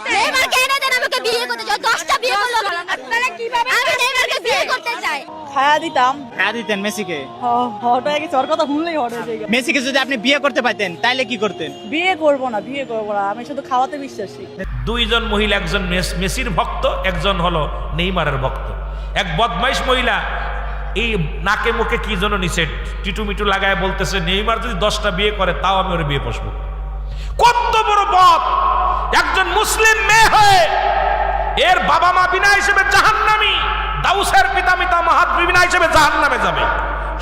নেইমারকে এনে দেন, আমাকে বিয়ে করতে চাই, 10টা বিয়ে করলো। আপনারা কিভাবে? আমি নেইমারকে বিয়ে করতে চাই। খায়া দিতাম। খায়া দিতেন মেসিকে? হট হয়ে গেছে, ওর কথা শুনলেই হট হয়ে যায়। মেসিকে যদি আপনি বিয়ে করতে পারতেন তাহলে কি করতেন? বিয়ে করবো না, আমি শুধু খাওয়াতে বিশ্বাসী। দুইজন মহিলা, একজন মেসির ভক্ত, একজন হলো নেইমারের ভক্ত। এক বদমাইশ মহিলা এই নাকে মুখে কি যেন নিচে টিটু মিটু লাগায় বলতেছে, নেইমার যদি 10টা বিয়ে করে তাও আমি ওর বিয়ে বসবো। কত বড় বদ! একজন মুসলিম মেয়ে হয়ে এর বাবা মা বিনা হিসেবে জাহান্নামী, দাউসের পিতামাতা মাহাত বিনা হিসেবে জাহান্নামে যাবে।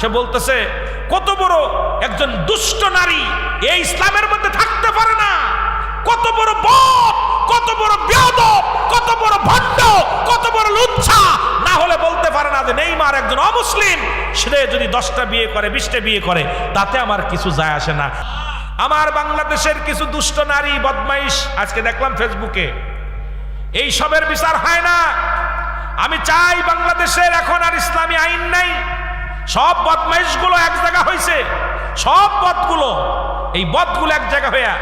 সে বলতেছে কত বড় একজন দুষ্ট নারী এই ইসলামের মধ্যে থাকতে পারে না। কত বড় বদ, কত বড় বেয়াদব, কত বড় ভণ্ড, কত বড় লুচ্ছা! না হলে বলতে পারে না যে নেইমার একজন অমুসলিম, সে যদি 10টা বিয়ে করে 20টা বিয়ে করে তাতে আমার কিছু যায় আসে না। আমার বাংলাদেশের কিছু দুষ্ট নারী বদমাইশ আজকে দেখলাম ফেসবুকে, এই সবের বিচার হয় না। আমি চাই বাংলাদেশের এখন আর ইসলামী আইন নাই, সব বদমাইশগুলো এক জায়গা হয়েছে, সব বদগুলো, এই বদগুলো এক জায়গা হইয়া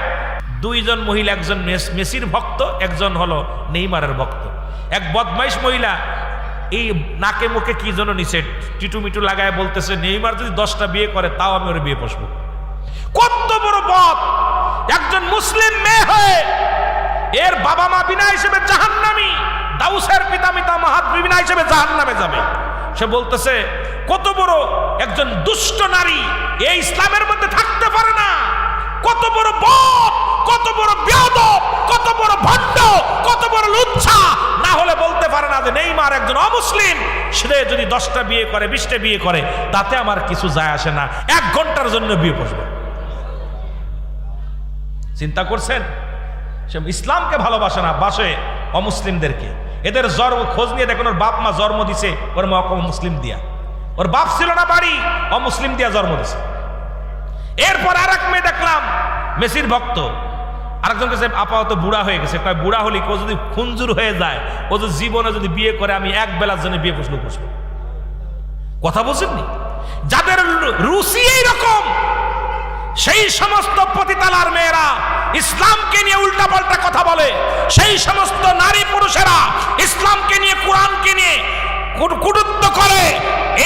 দুইজন মহিলা, একজন মেসির ভক্ত, একজন হলো নেইমারের ভক্ত। এক বদমাইশ মহিলা এই নাকে মুখে কি যেন নিচে টিটু মিটু লাগায় বলতেছে, নেইমার যদি 10টা বিয়ে করে তাও আমি ওর বিয়ে বসবো। কত বড় বদ! একজন মুসলিম মেয়ে হয়ে এর বাবা মা বিনা হিসেবে জাহান্নামী, দাউসের পিতামাতা মাহাত বিনা হিসেবে জাহান্নামে যাবে। সে বলতেছে কত বড় একজন দুষ্ট নারী এই ইসলামের মধ্যে থাকতে পারে না। কত বড় বদ, কত বড় বেয়াদব, কত বড় ভণ্ড, কত বড় লুচ্ছা! না হলে বলতে পারে না যে নেইমার একজন অমুসলিম, সে যদি 10টা বিয়ে করে 20টা বিয়ে করে তাতে আমার কিছু যায় আসে না, 1 ঘন্টার জন্য বিয়ে বসবে। চিন্তা করছেন? সে ইসলামকে ভালোবাসে না, বাসে অমুসলিমদেরকে। এদের জন্ম খোঁজ নিয়ে দেখুন, ওর বাপ মা জন্ম দিছে ওর মা মুসলিম দিয়া, ওর বাপ ছিল না বাড়ি, অমুসলিম দিয়া জন্ম দিছে। এরপর আর এক মেয়ে দেখলাম মেসির ভক্ত, আরেকজন কাছে আপাতত বুড়া হয়ে গেছে, কয় বুড়া হলে কেউ যদি খুঞ্জুর হয়ে যায়, ও যদি জীবনে যদি বিয়ে করে আমি 1 বেলার জন্য বিয়ে বসবো। কথা বলছেননি? যাদের রুচি এইরকম, সেই সমস্ত পতিতালার মেয়েরা ইসলামকে নিয়ে উল্টাপাল্টা কথা বলে, সেই সমস্ত নারী পুরুষেরা ইসলামকে নিয়ে, কোরআনকে নিয়ে কটূক্তি করে।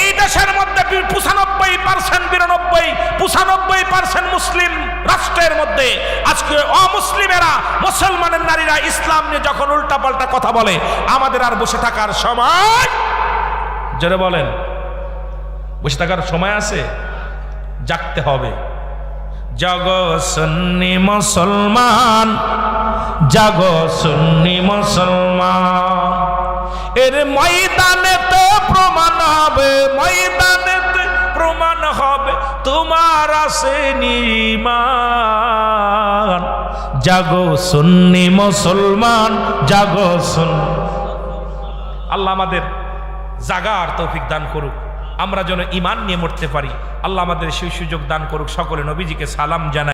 এই দেশের মধ্যে 95% মুসলিম রাষ্ট্রের মধ্যে আজকে অমুসলিমেরা, মুসলমানের নারীরা ইসলাম নিয়ে যখন উল্টাপাল্টা কথা বলে, আমাদের আর বসে থাকার সময়, জোরে বলেন, বসে থাকার সময় আছে? জাগতে হবে। জাগো সুন্নি মুসলমান, জাগো সুন্নি মুসলমান, এর ময়দানেতে প্রমাণ হবে, ময়দানেতে প্রমাণ হবে তোমার আছে ঈমান। জাগো সুন্নি মুসলমান, জাগো সুন্নি। আল্লাহ আমাদের জাগার তৌফিক দান করুক, আমরা যেন ঈমান নিয়ে মরতে পারি। আল্লাহ আমাদের সেই সুযোগ দান করুক। সকলে নবীজিকে সালাম জানাই।